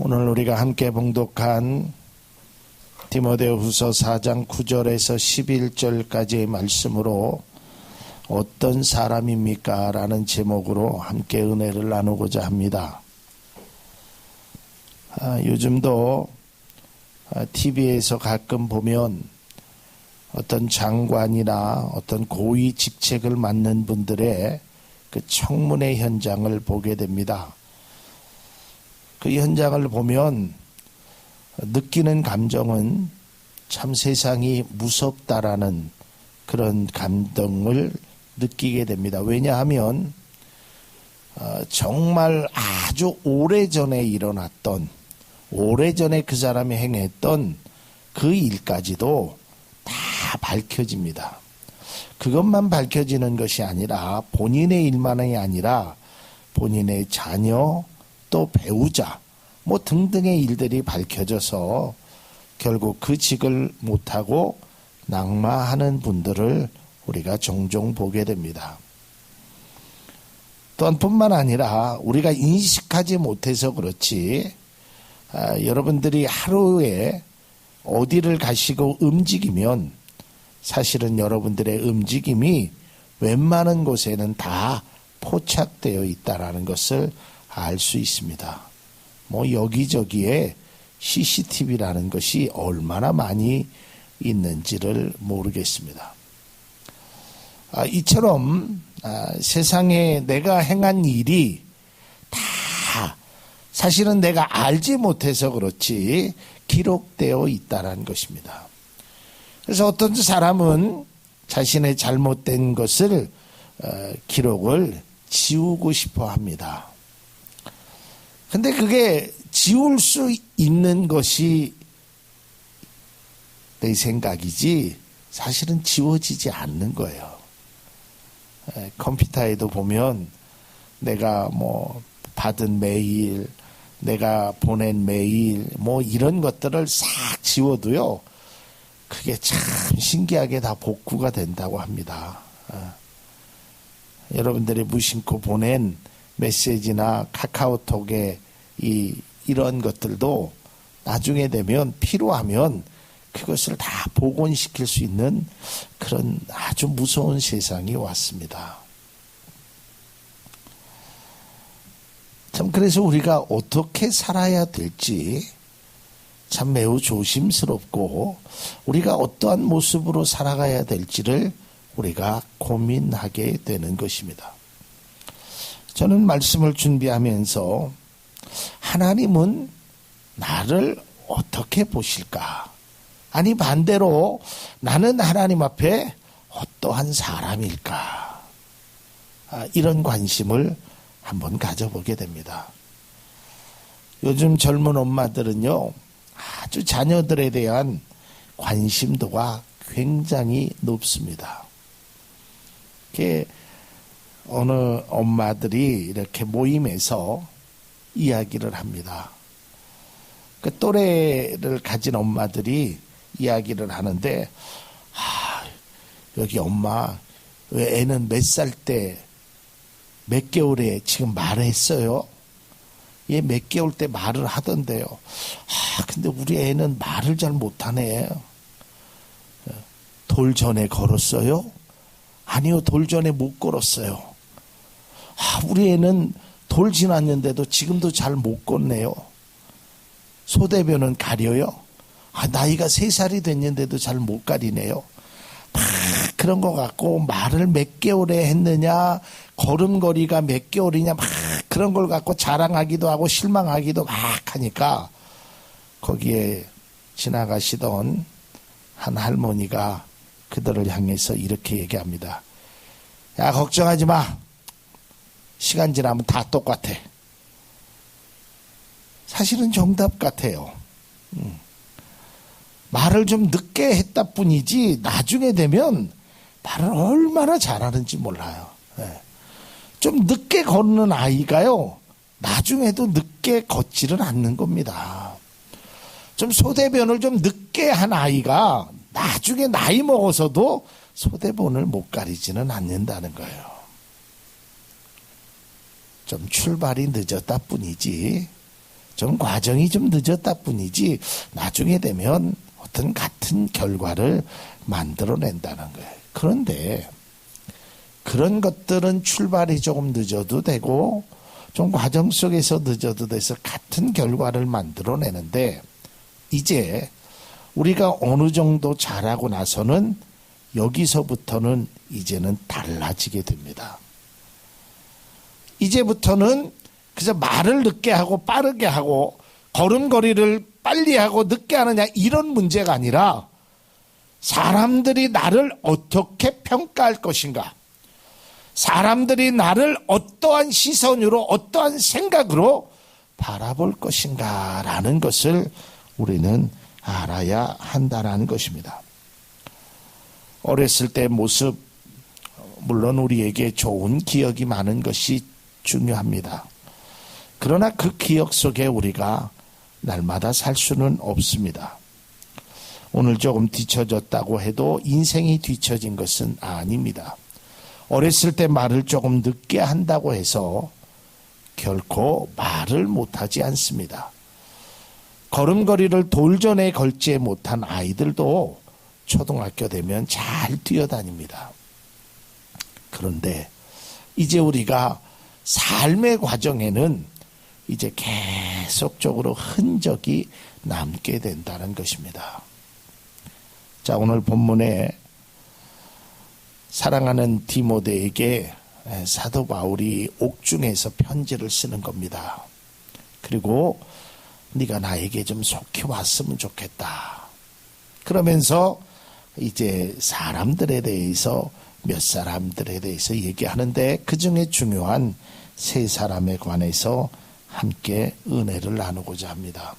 오늘 우리가 함께 봉독한 디모데후서 4장 9절에서 11절까지의 말씀으로 어떤 사람입니까? 라는 제목으로 함께 은혜를 나누고자 합니다. 요즘도 TV에서 가끔 보면 어떤 장관이나 어떤 고위 직책을 맡는 분들의 그 청문회 현장을 보게 됩니다. 그 현장을 보면 느끼는 감정은 참 세상이 무섭다라는 그런 감동을 느끼게 됩니다. 왜냐하면 정말 아주 오래전에 일어났던, 오래전에 그 사람이 행했던 그 일까지도 다 밝혀집니다. 그것만 밝혀지는 것이 아니라 본인의 일만이 아니라 본인의 자녀, 또 배우자, 뭐 등등의 일들이 밝혀져서 결국 그 직을 못하고 낙마하는 분들을 우리가 종종 보게 됩니다. 또한 뿐만 아니라 우리가 인식하지 못해서 그렇지 여러분들이 하루에 어디를 가시고 움직이면 사실은 여러분들의 움직임이 웬만한 곳에는 다 포착되어 있다는 것을 알 수 있습니다. 뭐 여기저기에 CCTV라는 것이 얼마나 많이 있는지를 모르겠습니다. 이처럼 세상에 내가 행한 일이 다 사실은 내가 알지 못해서 그렇지 기록되어 있다는 것입니다. 그래서 어떤 사람은 자신의 잘못된 것을 기록을 지우고 싶어 합니다. 근데 그게 지울 수 있는 것이 내 생각이지 사실은 지워지지 않는 거예요. 컴퓨터에도 보면 내가 뭐 받은 메일, 내가 보낸 메일, 뭐 이런 것들을 싹 지워도요, 그게 참 신기하게 다 복구가 된다고 합니다. 여러분들이 무심코 보낸 메시지나 카카오톡에 이런 것들도 나중에 되면 필요하면 그것을 다 복원시킬 수 있는 그런 아주 무서운 세상이 왔습니다. 참 그래서 우리가 어떻게 살아야 될지 참 매우 조심스럽고 우리가 어떠한 모습으로 살아가야 될지를 우리가 고민하게 되는 것입니다. 저는 말씀을 준비하면서 하나님은 나를 어떻게 보실까? 아니 반대로 나는 하나님 앞에 어떠한 사람일까? 이런 관심을 한번 가져보게 됩니다. 요즘 젊은 엄마들은요, 아주 자녀들에 대한 관심도가 굉장히 높습니다. 어느 엄마들이 이렇게 모임에서 이야기를 합니다. 그 또래를 가진 엄마들이 이야기를 하는데, 여기 엄마, 왜 애는 몇 살 때, 몇 개월에 지금 말을 했어요? 얘 몇 개월 때 말을 하던데요. 근데 우리 애는 말을 잘 못하네. 돌 전에 걸었어요? 아니요, 돌 전에 못 걸었어요. 우리 애는 돌 지났는데도 지금도 잘 못 걷네요. 소대변은 가려요? 나이가 3살이 됐는데도 잘 못 가리네요. 막 그런 것 같고 말을 몇 개월에 했느냐, 걸음걸이가 몇 개월이냐, 막 그런 걸 갖고 자랑하기도 하고 실망하기도 막 하니까 거기에 지나가시던 한 할머니가 그들을 향해서 이렇게 얘기합니다. 야, 걱정하지 마. 시간 지나면 다 똑같아. 사실은 정답 같아요. 말을 좀 늦게 했다 뿐이지 나중에 되면 말을 얼마나 잘하는지 몰라요. 좀 늦게 걷는 아이가요, 나중에도 늦게 걷지는 않는 겁니다. 좀 소대변을 좀 늦게 한 아이가 나중에 나이 먹어서도 소대본을 못 가리지는 않는다는 거예요. 좀 출발이 늦었다 뿐이지 좀 과정이 좀 늦었다 뿐이지 나중에 되면 어떤 같은 결과를 만들어낸다는 거예요. 그런데 그런 것들은 출발이 조금 늦어도 되고 좀 과정 속에서 늦어도 돼서 같은 결과를 만들어내는데 이제 우리가 어느 정도 잘하고 나서는 여기서부터는 이제는 달라지게 됩니다. 이제부터는 그래서 말을 늦게 하고 빠르게 하고 걸음걸이를 빨리 하고 늦게 하느냐 이런 문제가 아니라 사람들이 나를 어떻게 평가할 것인가, 사람들이 나를 어떠한 시선으로 어떠한 생각으로 바라볼 것인가 라는 것을 우리는 알아야 한다는 것입니다. 어렸을 때 모습, 물론 우리에게 좋은 기억이 많은 것이 중요합니다. 그러나 그 기억 속에 우리가 날마다 살 수는 없습니다. 오늘 조금 뒤처졌다고 해도 인생이 뒤처진 것은 아닙니다. 어렸을 때 말을 조금 늦게 한다고 해서 결코 말을 못하지 않습니다. 걸음걸이를 돌전에 걸지 못한 아이들도 초등학교 되면 잘 뛰어다닙니다. 그런데 이제 우리가 삶의 과정에는 이제 계속적으로 흔적이 남게 된다는 것입니다. 자, 오늘 본문에 사랑하는 디모데에게 사도 바울이 옥중에서 편지를 쓰는 겁니다. 그리고 네가 나에게 좀 속히 왔으면 좋겠다. 그러면서 이제 사람들에 대해서 몇 사람들에 대해서 얘기하는데 그중에 중요한 세 사람에 관해서 함께 은혜를 나누고자 합니다.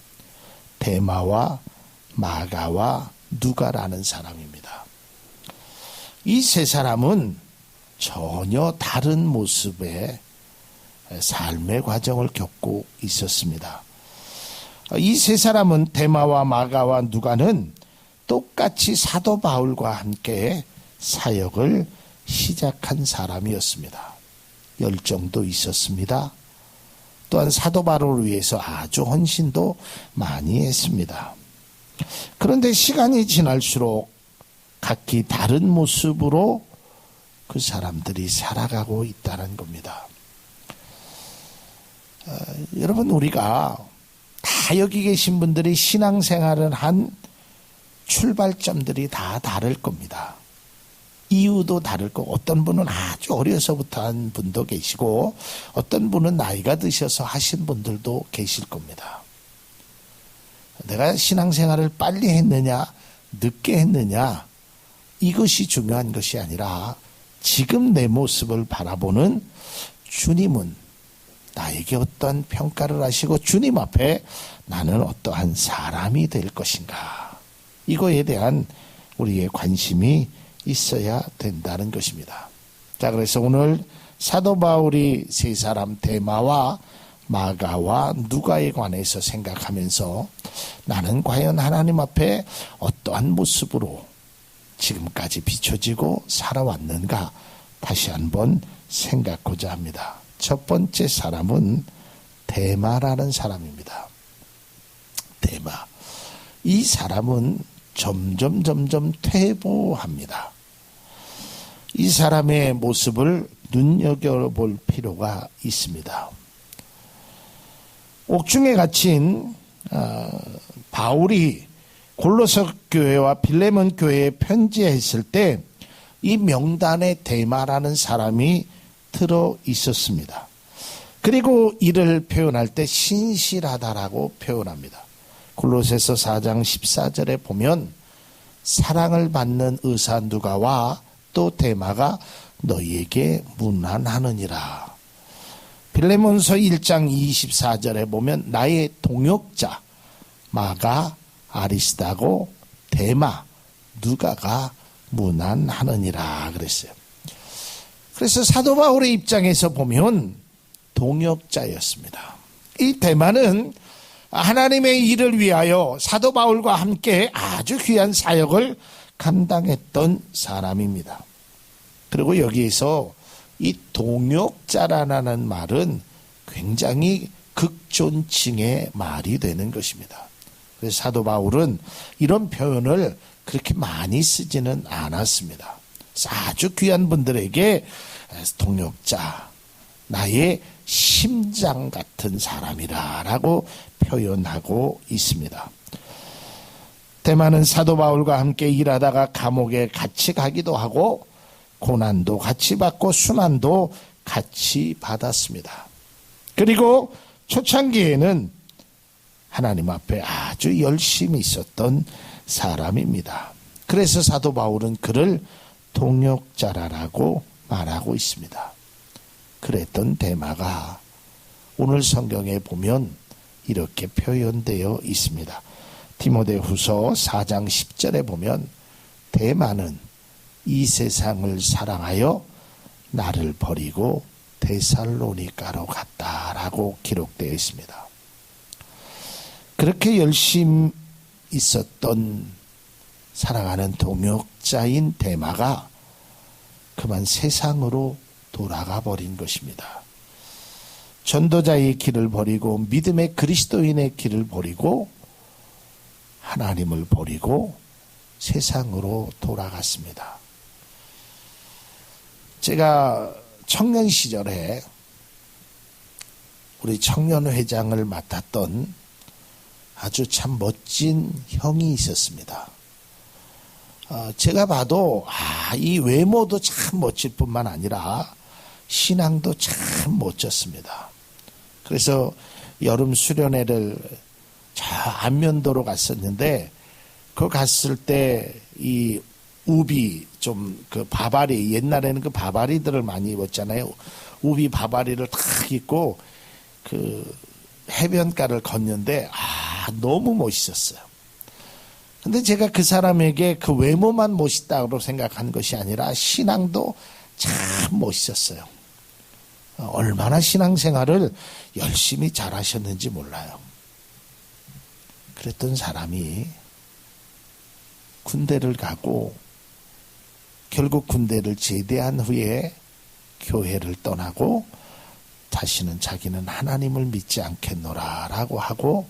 데마와 마가와 누가라는 사람입니다. 이 세 사람은 전혀 다른 모습의 삶의 과정을 겪고 있었습니다. 이 세 사람은 데마와 마가와 누가는 똑같이 사도 바울과 함께 사역을 시작한 사람이었습니다. 열정도 있었습니다. 또한 사도 바울을 위해서 아주 헌신도 많이 했습니다. 그런데 시간이 지날수록 각기 다른 모습으로 그 사람들이 살아가고 있다는 겁니다. 여러분, 우리가 다 여기 계신 분들이 신앙생활을 한 출발점들이 다 다를 겁니다. 이유도 다를 거고, 어떤 분은 아주 어려서부터 한 분도 계시고 어떤 분은 나이가 드셔서 하신 분들도 계실 겁니다. 내가 신앙생활을 빨리 했느냐 늦게 했느냐 이것이 중요한 것이 아니라 지금 내 모습을 바라보는 주님은 나에게 어떤 평가를 하시고 주님 앞에 나는 어떠한 사람이 될 것인가, 이거에 대한 우리의 관심이 있어야 된다는 것입니다. 자, 그래서 오늘 사도 바울이 세 사람 데마와 마가와 누가에 관해서 생각하면서 나는 과연 하나님 앞에 어떠한 모습으로 지금까지 비춰지고 살아왔는가 다시 한번 생각하고자 합니다. 첫 번째 사람은 데마라는 사람입니다. 데마. 이 사람은 점점 퇴보합니다. 이 사람의 모습을 눈여겨볼 필요가 있습니다. 옥중에 갇힌 바울이 골로새 교회와 빌레몬 교회에 편지했을 때 이 명단에 데마라는 사람이 들어 있었습니다. 그리고 이를 표현할 때 신실하다라고 표현합니다. 골로새서 4장 14절에 보면 사랑을 받는 의사 누가와 또 데마가 너희에게 문안하느니라. 빌레몬서 1장 24절에 보면 나의 동역자 마가 아리스다고 데마 누가가 문안하느니라 그랬어요. 그래서 사도 바울의 입장에서 보면 동역자였습니다. 이 데마는 하나님의 일을 위하여 사도 바울과 함께 아주 귀한 사역을 감당했던 사람입니다. 그리고 여기에서 이 동역자라는 말은 굉장히 극존칭의 말이 되는 것입니다. 그래서 사도 바울은 이런 표현을 그렇게 많이 쓰지는 않았습니다. 아주 귀한 분들에게 동역자, 나의 심장 같은 사람이라고 표현하고 있습니다. 대만은 사도 바울과 함께 일하다가 감옥에 같이 가기도 하고 고난도 같이 받고 순환도 같이 받았습니다. 그리고 초창기에는 하나님 앞에 아주 열심히 있었던 사람입니다. 그래서 사도 바울은 그를 동역자라고 말하고 있습니다. 그랬던 데마가 오늘 성경에 보면 이렇게 표현되어 있습니다. 디모데후서 4장 10절에 보면 데마는 이 세상을 사랑하여 나를 버리고 데살로니가로 갔다라고 기록되어 있습니다. 그렇게 열심히 있었던 사랑하는 동역자인 데마가 그만 세상으로 돌아가 버린 것입니다. 전도자의 길을 버리고 믿음의 그리스도인의 길을 버리고 하나님을 버리고 세상으로 돌아갔습니다. 제가 청년 시절에 우리 청년회장을 맡았던 아주 참 멋진 형이 있었습니다. 제가 봐도 이 외모도 참 멋질 뿐만 아니라 신앙도 참 멋졌습니다. 그래서 여름 수련회를 저 안면도로 갔었는데 그 갔을 때 이 우비 좀 그 바바리 옛날에는 그 바바리들을 많이 입었잖아요. 우비 바바리를 탁 입고 그 해변가를 걷는데 너무 멋있었어요. 근데 제가 그 사람에게 그 외모만 멋있다고 생각한 것이 아니라 신앙도 참 멋있었어요. 얼마나 신앙생활을 열심히 잘하셨는지 몰라요. 그랬던 사람이 군대를 가고 결국 군대를 제대한 후에 교회를 떠나고 다시는 자기는 하나님을 믿지 않겠노라라고 하고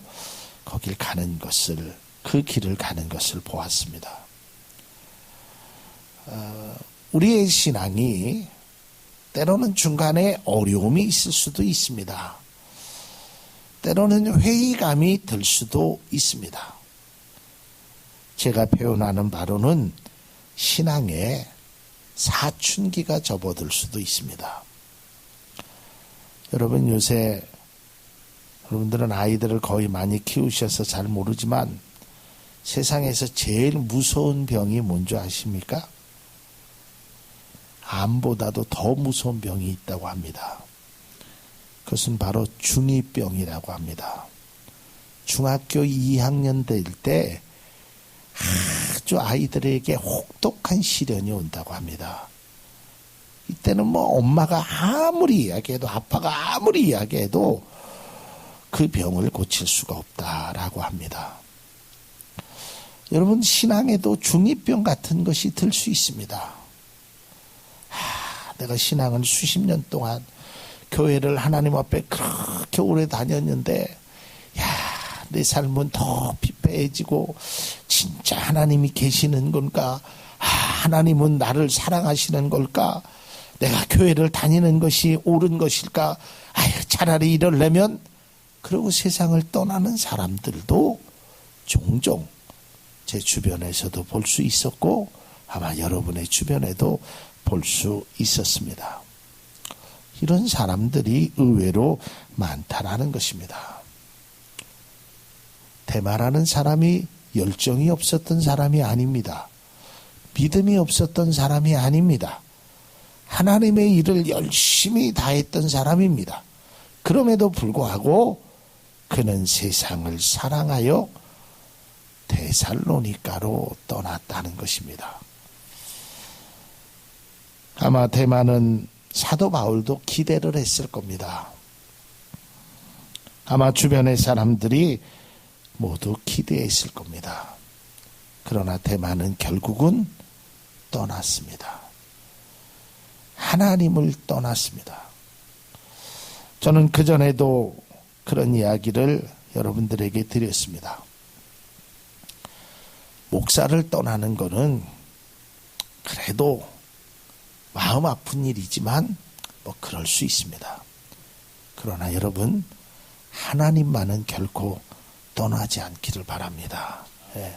거길 가는 것을 그 길을 가는 것을 보았습니다. 우리의 신앙이 때로는 중간에 어려움이 있을 수도 있습니다. 때로는 회의감이 들 수도 있습니다. 제가 표현하는 바로는 신앙에 사춘기가 접어들 수도 있습니다. 여러분 요새 여러분들은 아이들을 거의 많이 키우셔서 잘 모르지만 세상에서 제일 무서운 병이 뭔지 아십니까? 암보다도 더 무서운 병이 있다고 합니다. 그것은 바로 중2병이라고 합니다. 중학교 2학년 될 때 아주 아이들에게 혹독한 시련이 온다고 합니다. 이때는 뭐 엄마가 아무리 이야기해도 아빠가 아무리 이야기해도 그 병을 고칠 수가 없다라고 합니다. 여러분 신앙에도 중2병 같은 것이 들 수 있습니다. 내가 신앙을 수십 년 동안 교회를 하나님 앞에 그렇게 오래 다녔는데 내 삶은 더 피폐해지고 진짜 하나님이 계시는 건가? 하나님은 나를 사랑하시는 걸까? 내가 교회를 다니는 것이 옳은 것일까? 차라리 이러려면 그러고 세상을 떠나는 사람들도 종종 제 주변에서도 볼 수 있었고 아마 여러분의 주변에도 볼 수 있었습니다. 이런 사람들이 의외로 많다라는 것입니다. 데마라는 사람이 열정이 없었던 사람이 아닙니다. 믿음이 없었던 사람이 아닙니다. 하나님의 일을 열심히 다했던 사람입니다. 그럼에도 불구하고 그는 세상을 사랑하여 데살로니가로 떠났다는 것입니다. 아마 데마는 사도 바울도 기대를 했을 겁니다. 아마 주변의 사람들이 모두 기대했을 겁니다. 그러나 데마는 결국은 떠났습니다. 하나님을 떠났습니다. 저는 그전에도 그런 이야기를 여러분들에게 드렸습니다. 목사를 떠나는 것은 그래도 마음 아픈 일이지만 뭐 그럴 수 있습니다. 그러나 여러분, 하나님만은 결코 떠나지 않기를 바랍니다. 예.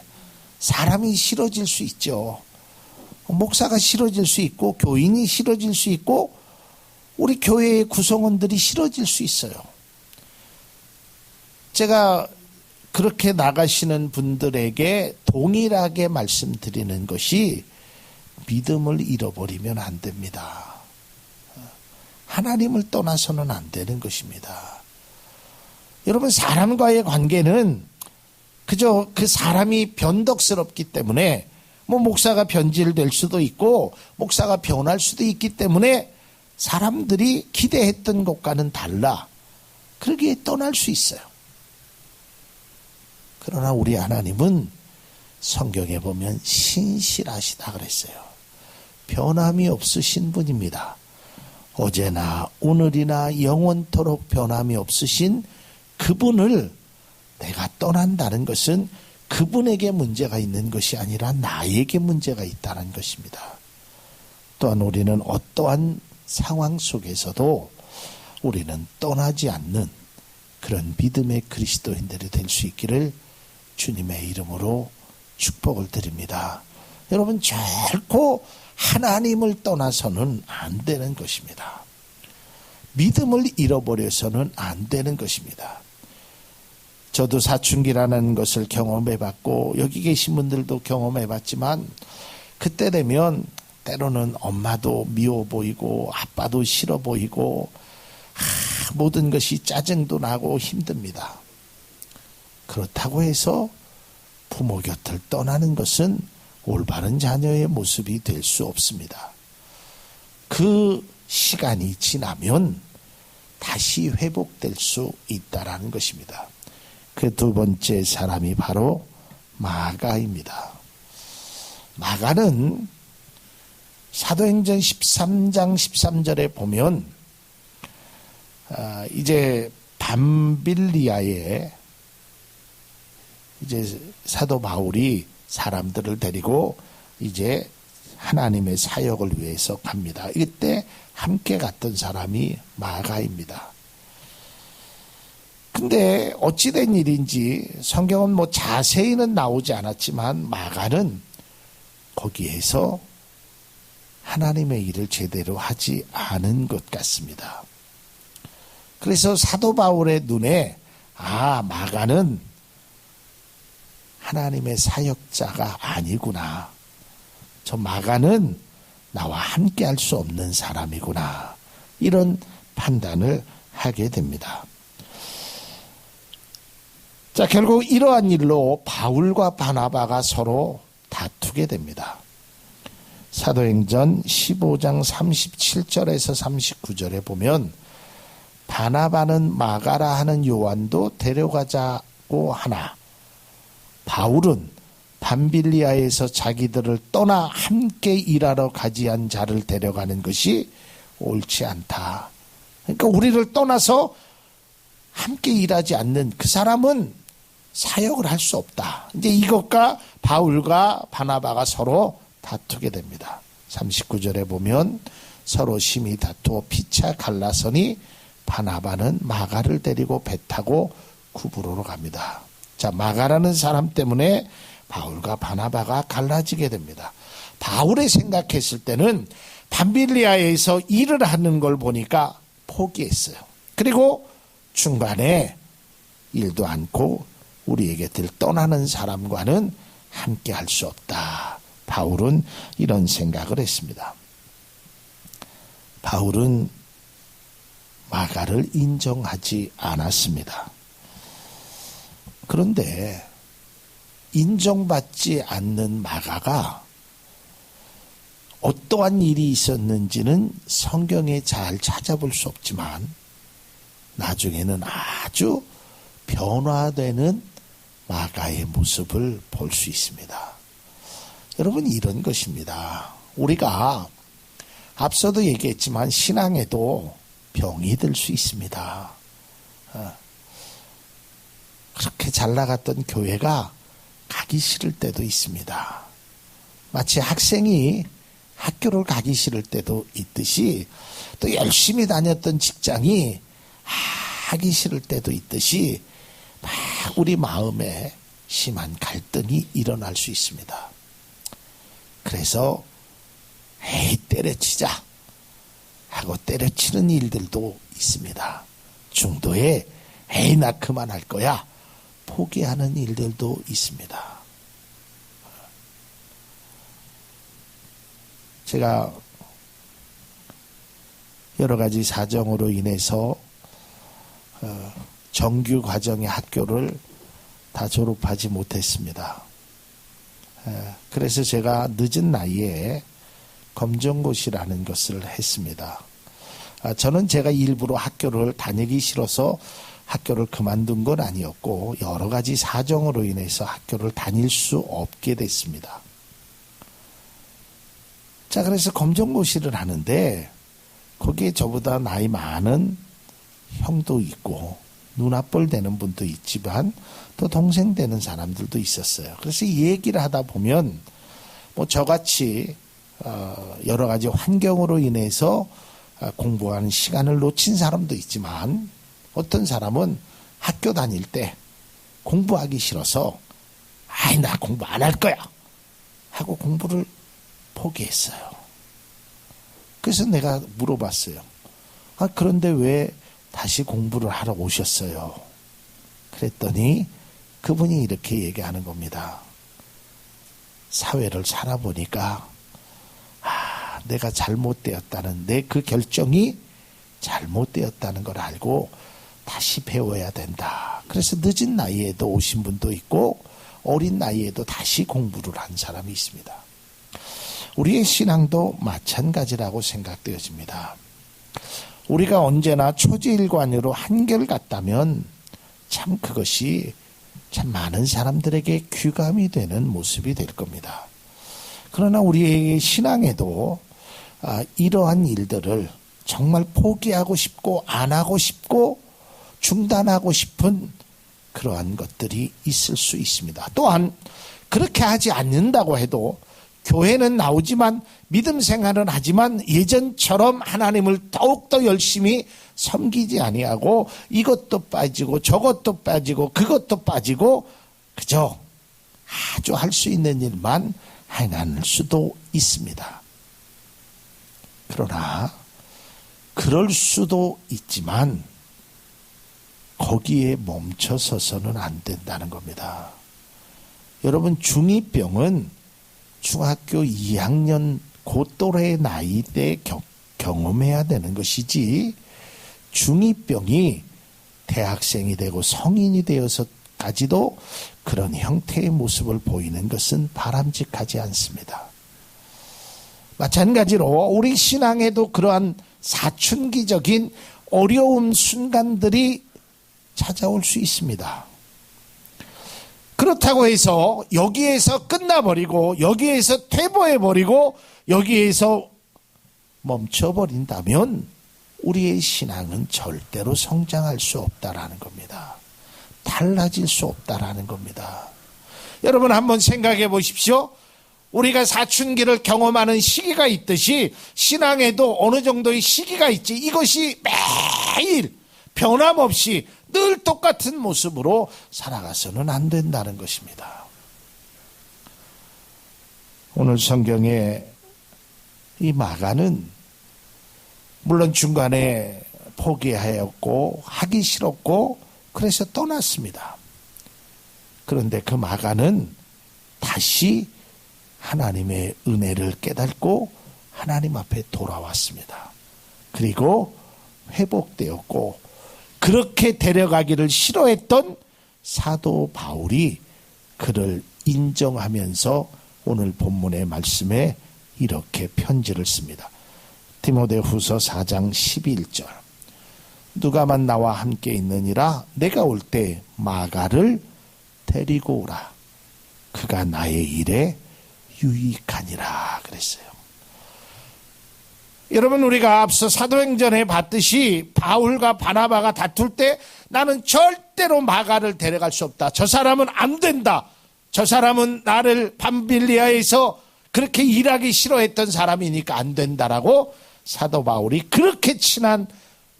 사람이 싫어질 수 있죠. 목사가 싫어질 수 있고 교인이 싫어질 수 있고 우리 교회의 구성원들이 싫어질 수 있어요. 제가 그렇게 나가시는 분들에게 동일하게 말씀드리는 것이 믿음을 잃어버리면 안 됩니다. 하나님을 떠나서는 안 되는 것입니다. 여러분, 사람과의 관계는 그저 그 사람이 변덕스럽기 때문에 뭐 목사가 변질될 수도 있고 목사가 변할 수도 있기 때문에 사람들이 기대했던 것과는 달라 그러기에 떠날 수 있어요. 그러나 우리 하나님은 성경에 보면 신실하시다 그랬어요. 변함이 없으신 분입니다. 어제나 오늘이나 영원토록 변함이 없으신 그분을 내가 떠난다는 것은 그분에게 문제가 있는 것이 아니라 나에게 문제가 있다는 것입니다. 또한 우리는 어떠한 상황 속에서도 우리는 떠나지 않는 그런 믿음의 그리스도인들이 될 수 있기를 주님의 이름으로 축복을 드립니다. 여러분, 결코 하나님을 떠나서는 안 되는 것입니다. 믿음을 잃어버려서는 안 되는 것입니다. 저도 사춘기라는 것을 경험해봤고 여기 계신 분들도 경험해봤지만 그때 되면 때로는 엄마도 미워 보이고 아빠도 싫어 보이고 모든 것이 짜증도 나고 힘듭니다. 그렇다고 해서 부모 곁을 떠나는 것은 올바른 자녀의 모습이 될 수 없습니다. 그 시간이 지나면 다시 회복될 수 있다라는 것입니다. 그 두 번째 사람이 바로 마가입니다. 마가는 사도행전 13장 13절에 보면 이제 밤빌리아에 이제 사도 바울이 사람들을 데리고 이제 하나님의 사역을 위해서 갑니다. 이때 함께 갔던 사람이 마가입니다. 근데 어찌된 일인지 성경은 뭐 자세히는 나오지 않았지만 마가는 거기에서 하나님의 일을 제대로 하지 않은 것 같습니다. 그래서 사도 바울의 눈에 마가는 하나님의 사역자가 아니구나. 저 마가는 나와 함께 할 수 없는 사람이구나. 이런 판단을 하게 됩니다. 자, 결국 이러한 일로 바울과 바나바가 서로 다투게 됩니다. 사도행전 15장 37절에서 39절에 보면 바나바는 마가라 하는 요한도 데려가자고 하나 바울은 밤빌리아에서 자기들을 떠나 함께 일하러 가지한 자를 데려가는 것이 옳지 않다. 그러니까 우리를 떠나서 함께 일하지 않는 그 사람은 사역을 할 수 없다. 이제 이것과 바울과 바나바가 서로 다투게 됩니다. 39절에 보면 서로 심히 다투어 피차 갈라서니 바나바는 마가를 데리고 배 타고 구브로로 갑니다. 자, 마가라는 사람 때문에 바울과 바나바가 갈라지게 됩니다. 바울이 생각했을 때는 밤빌리아에서 일을 하는 걸 보니까 포기했어요. 그리고 중간에 일도 않고 우리에게 떠나는 사람과는 함께 할 수 없다. 바울은 이런 생각을 했습니다. 바울은 마가를 인정하지 않았습니다. 그런데 인정받지 않는 마가가 어떠한 일이 있었는지는 성경에 잘 찾아볼 수 없지만 나중에는 아주 변화되는 마가의 모습을 볼 수 있습니다. 여러분, 이런 것입니다. 우리가 앞서도 얘기했지만 신앙에도 병이 들 수 있습니다. 그렇게 잘 나갔던 교회가 가기 싫을 때도 있습니다. 마치 학생이 학교를 가기 싫을 때도 있듯이 또 열심히 다녔던 직장이 하기 싫을 때도 있듯이 막 우리 마음에 심한 갈등이 일어날 수 있습니다. 그래서 에이 때려치자 하고 때려치는 일들도 있습니다. 중도에 에이 나 그만할 거야 포기하는 일들도 있습니다. 제가 여러 가지 사정으로 인해서 정규 과정의 학교를 다 졸업하지 못했습니다. 그래서 제가 늦은 나이에 검정고시라는 것을 했습니다. 저는 제가 일부러 학교를 다니기 싫어서 학교를 그만둔 건 아니었고 여러 가지 사정으로 인해서 학교를 다닐 수 없게 됐습니다. 자, 그래서 검정고시를 하는데 거기에 저보다 나이 많은 형도 있고 눈앞볼 되는 분도 있지만 또 동생 되는 사람들도 있었어요. 그래서 이 얘기를 하다 보면 뭐 저같이 여러 가지 환경으로 인해서 공부하는 시간을 놓친 사람도 있지만 어떤 사람은 학교 다닐 때 공부하기 싫어서 아이 나 공부 안 할 거야 하고 공부를 포기했어요. 그래서 내가 물어봤어요. 그런데 왜 다시 공부를 하러 오셨어요? 그랬더니 그분이 이렇게 얘기하는 겁니다. 사회를 살아보니까 내가 잘못되었다는 내 그 결정이 잘못되었다는 걸 알고 다시 배워야 된다. 그래서 늦은 나이에도 오신 분도 있고 어린 나이에도 다시 공부를 한 사람이 있습니다. 우리의 신앙도 마찬가지라고 생각되어집니다. 우리가 언제나 초지일관으로 한결같다면 참 그것이 참 많은 사람들에게 귀감이 되는 모습이 될 겁니다. 그러나 우리의 신앙에도 이러한 일들을 정말 포기하고 싶고 안 하고 싶고 중단하고 싶은 그러한 것들이 있을 수 있습니다. 또한 그렇게 하지 않는다고 해도 교회는 나오지만 믿음 생활은 하지만 예전처럼 하나님을 더욱더 열심히 섬기지 아니하고 이것도 빠지고 저것도 빠지고 그것도 빠지고 그저 아주 할 수 있는 일만 행할 수도 있습니다. 그러나 그럴 수도 있지만 거기에 멈춰서서는 안 된다는 겁니다. 여러분 중2병은 중학교 2학년 그 또래의 나이 때 경험해야 되는 것이지 중2병이 대학생이 되고 성인이 되어서까지도 그런 형태의 모습을 보이는 것은 바람직하지 않습니다. 마찬가지로 우리 신앙에도 그러한 사춘기적인 어려움 순간들이 찾아올 수 있습니다. 그렇다고 해서 여기에서 끝나버리고 여기에서 퇴보해버리고 여기에서 멈춰버린다면 우리의 신앙은 절대로 성장할 수 없다라는 겁니다. 달라질 수 없다라는 겁니다. 여러분 한번 생각해 보십시오. 우리가 사춘기를 경험하는 시기가 있듯이 신앙에도 어느 정도의 시기가 있지. 이것이 매일 변함없이 늘 똑같은 모습으로 살아가서는 안 된다는 것입니다. 오늘 성경에 이 마가는 물론 중간에 포기하였고 하기 싫었고 그래서 떠났습니다. 그런데 그 마가는 다시 하나님의 은혜를 깨닫고 하나님 앞에 돌아왔습니다. 그리고 회복되었고 그렇게 데려가기를 싫어했던 사도 바울이 그를 인정하면서 오늘 본문의 말씀에 이렇게 편지를 씁니다. 디모데후서 4장 11절 누가만 나와 함께 있느니라 내가 올 때 마가를 데리고 오라. 그가 나의 일에 유익하니라 그랬어요. 여러분, 우리가 앞서 사도행전에 봤듯이 바울과 바나바가 다툴 때 나는 절대로 마가를 데려갈 수 없다. 저 사람은 안 된다. 저 사람은 나를 밤빌리아에서 그렇게 일하기 싫어했던 사람이니까 안 된다라고 사도 바울이 그렇게 친한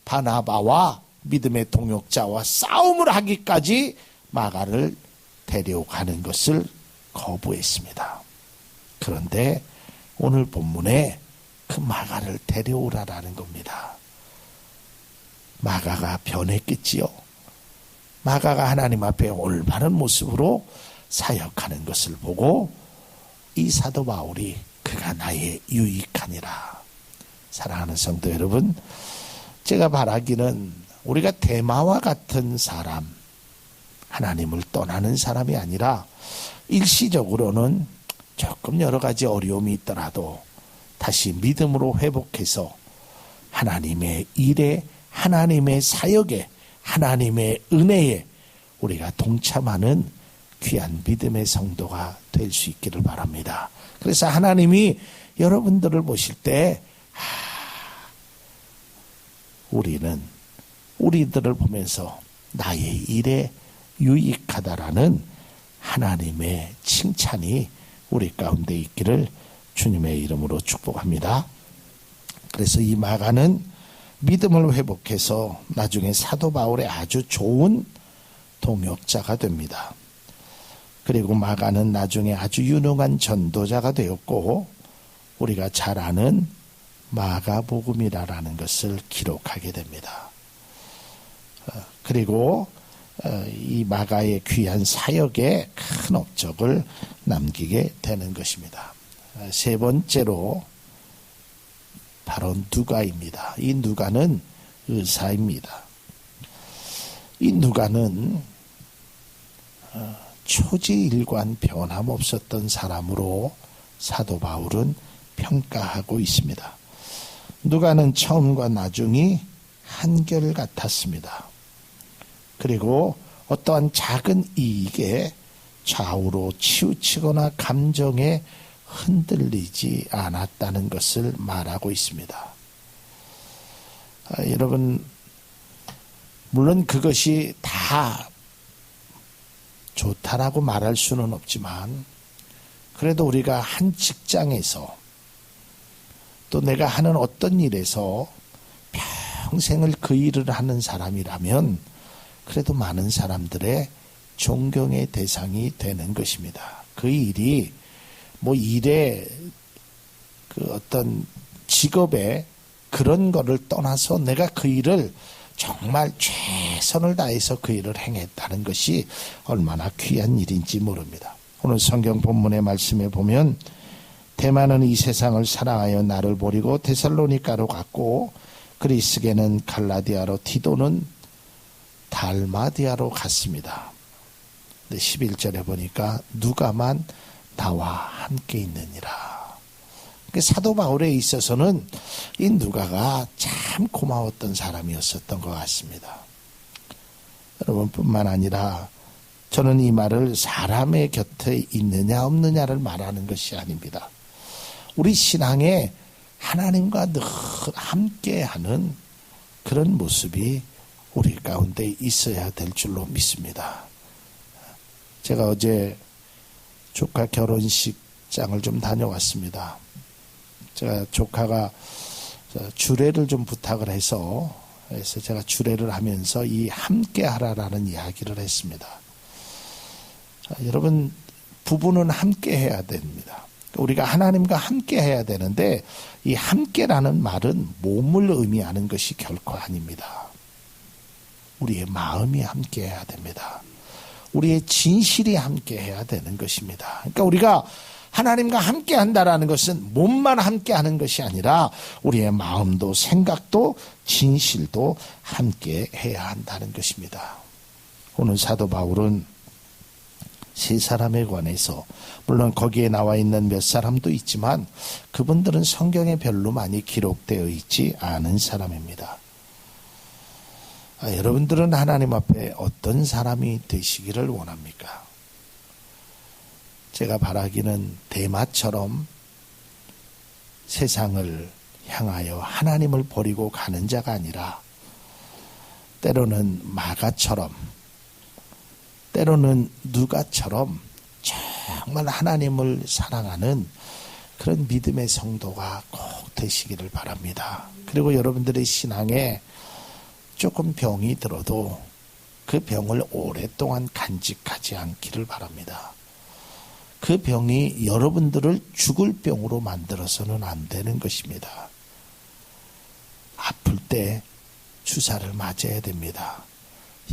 바나바와 믿음의 동역자와 싸움을 하기까지 마가를 데려가는 것을 거부했습니다. 그런데 오늘 본문에 그 마가를 데려오라라는 겁니다. 마가가 변했겠지요. 마가가 하나님 앞에 올바른 모습으로 사역하는 것을 보고 이 사도 바울이 그가 나의 유익하니라. 사랑하는 성도 여러분, 제가 바라기는 우리가 데마와 같은 사람, 하나님을 떠나는 사람이 아니라 일시적으로는 조금 여러 가지 어려움이 있더라도 다시 믿음으로 회복해서 하나님의 일에, 하나님의 사역에, 하나님의 은혜에 우리가 동참하는 귀한 믿음의 성도가 될 수 있기를 바랍니다. 그래서 하나님이 여러분들을 보실 때 우리들을 보면서 나의 일에 유익하다라는 하나님의 칭찬이 우리 가운데 있기를 주님의 이름으로 축복합니다. 그래서 이 마가는 믿음을 회복해서 나중에 사도 바울의 아주 좋은 동역자가 됩니다. 그리고 마가는 나중에 아주 유능한 전도자가 되었고 우리가 잘 아는 마가복음이라는 것을 기록하게 됩니다. 그리고 이 마가의 귀한 사역에 큰 업적을 남기게 되는 것입니다. 세 번째로 바로 누가입니다. 이 누가는 의사입니다. 이 누가는 초지일관 변함없었던 사람으로 사도 바울은 평가하고 있습니다. 누가는 처음과 나중이 한결같았습니다. 그리고 어떠한 작은 이익에 좌우로 치우치거나 감정에 흔들리지 않았다는 것을 말하고 있습니다. 여러분, 물론 그것이 다 좋다라고 말할 수는 없지만 그래도 우리가 한 직장에서 또 내가 하는 어떤 일에서 평생을 그 일을 하는 사람이라면 그래도 많은 사람들의 존경의 대상이 되는 것입니다. 그 일이 뭐 일의 그 어떤 직업에 그런 거를 떠나서 내가 그 일을 정말 최선을 다해서 그 일을 행했다는 것이 얼마나 귀한 일인지 모릅니다. 오늘 성경 본문의 말씀에 보면 데마는 이 세상을 사랑하여 나를 버리고 데살로니가로 갔고 그리스게는 갈라디아로 티도는 달마디아로 갔습니다. 근데 11절에 보니까 누가만 나와 함께 있느니라. 사도 바울에 있어서는 이 누가가 참 고마웠던 사람이었었던 것 같습니다. 여러분뿐만 아니라 저는 이 말을 사람의 곁에 있느냐 없느냐를 말하는 것이 아닙니다. 우리 신앙에 하나님과 늘 함께하는 그런 모습이 우리 가운데 있어야 될 줄로 믿습니다. 제가 어제 조카 결혼식장을 좀 다녀왔습니다. 제가 조카가 주례를 좀 부탁을 해서 제가 주례를 하면서 이 함께 하라라는 이야기를 했습니다. 여러분, 부부는 함께 해야 됩니다. 우리가 하나님과 함께 해야 되는데 이 함께라는 말은 몸을 의미하는 것이 결코 아닙니다. 우리의 마음이 함께 해야 됩니다. 우리의 진실이 함께 해야 되는 것입니다. 그러니까 우리가 하나님과 함께 한다라는 것은 몸만 함께 하는 것이 아니라 우리의 마음도 생각도 진실도 함께 해야 한다는 것입니다. 오늘 사도 바울은 세 사람에 관해서 물론 거기에 나와 있는 몇 사람도 있지만 그분들은 성경에 별로 많이 기록되어 있지 않은 사람입니다. 여러분들은 하나님 앞에 어떤 사람이 되시기를 원합니까? 제가 바라기는 데마처럼 세상을 향하여 하나님을 버리고 가는 자가 아니라 때로는 마가처럼, 때로는 누가처럼 정말 하나님을 사랑하는 그런 믿음의 성도가 꼭 되시기를 바랍니다. 그리고 여러분들의 신앙에 조금 병이 들어도 그 병을 오랫동안 간직하지 않기를 바랍니다. 그 병이 여러분들을 죽을 병으로 만들어서는 안 되는 것입니다. 아플 때 주사를 맞아야 됩니다.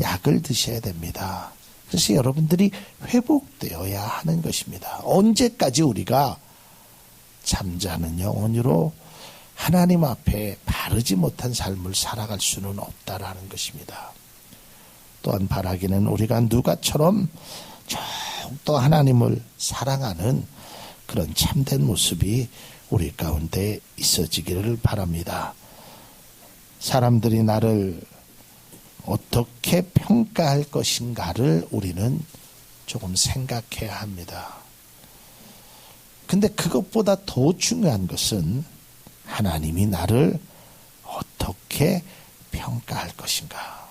약을 드셔야 됩니다. 그래서 여러분들이 회복되어야 하는 것입니다. 언제까지 우리가 잠자는 영혼으로 하나님 앞에 바르지 못한 삶을 살아갈 수는 없다라는 것입니다. 또한 바라기는 우리가 누가처럼 더욱더 하나님을 사랑하는 그런 참된 모습이 우리 가운데 있어지기를 바랍니다. 사람들이 나를 어떻게 평가할 것인가를 우리는 조금 생각해야 합니다. 근데 그것보다 더 중요한 것은 하나님이 나를 어떻게 평가할 것인가.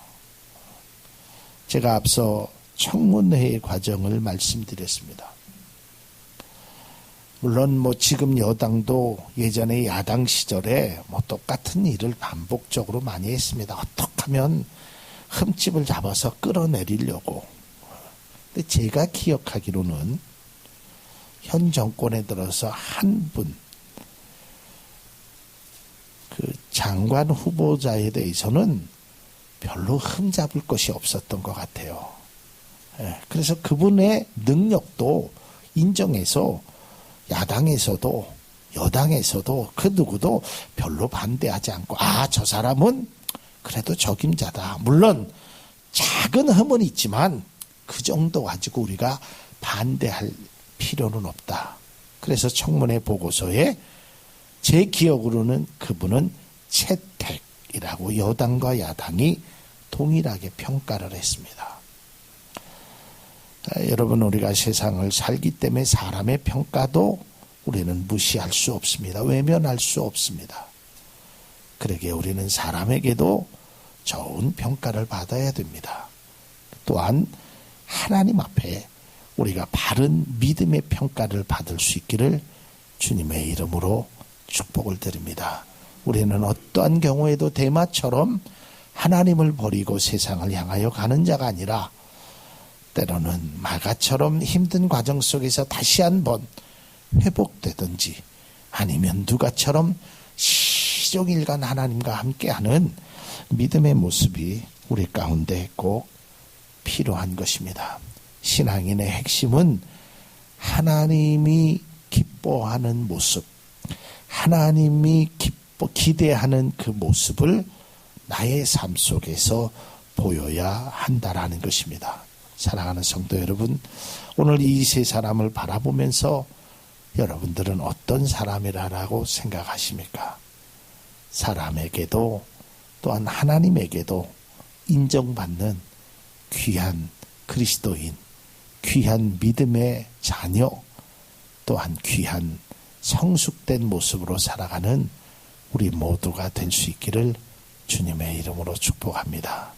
제가 앞서 청문회의 과정을 말씀드렸습니다. 물론 지금 여당도 예전에 야당 시절에 똑같은 일을 반복적으로 많이 했습니다. 어떻게 하면 흠집을 잡아서 끌어내리려고. 근데 제가 기억하기로는 현 정권에 들어서 한 분, 그 장관 후보자에 대해서는 별로 흠잡을 것이 없었던 것 같아요. 그래서 그분의 능력도 인정해서 야당에서도 여당에서도 그 누구도 별로 반대하지 않고, 저 사람은 그래도 적임자다. 물론 작은 흠은 있지만 그 정도 가지고 우리가 반대할 필요는 없다. 그래서 청문회 보고서에 제 기억으로는 그분은 채택이라고 여당과 야당이 동일하게 평가를 했습니다. 여러분, 우리가 세상을 살기 때문에 사람의 평가도 우리는 무시할 수 없습니다. 외면할 수 없습니다. 그러기에 우리는 사람에게도 좋은 평가를 받아야 됩니다. 또한 하나님 앞에 우리가 바른 믿음의 평가를 받을 수 있기를 주님의 이름으로 축복을 드립니다. 우리는 어떠한 경우에도 데마처럼 하나님을 버리고 세상을 향하여 가는 자가 아니라 때로는 마가처럼 힘든 과정 속에서 다시 한번 회복되든지, 아니면 누가처럼 시종일관 하나님과 함께하는 믿음의 모습이 우리 가운데 꼭 필요한 것입니다. 신앙인의 핵심은 하나님이 기뻐하는 모습, 하나님이 기대하는 그 모습을 나의 삶 속에서 보여야 한다라는 것입니다. 사랑하는 성도 여러분, 오늘 이 세 사람을 바라보면서 여러분들은 어떤 사람이라고 생각하십니까? 사람에게도 또한 하나님에게도 인정받는 귀한 그리스도인, 귀한 믿음의 자녀, 또한 귀한 성숙된 모습으로 살아가는 우리 모두가 될 수 있기를 주님의 이름으로 축복합니다.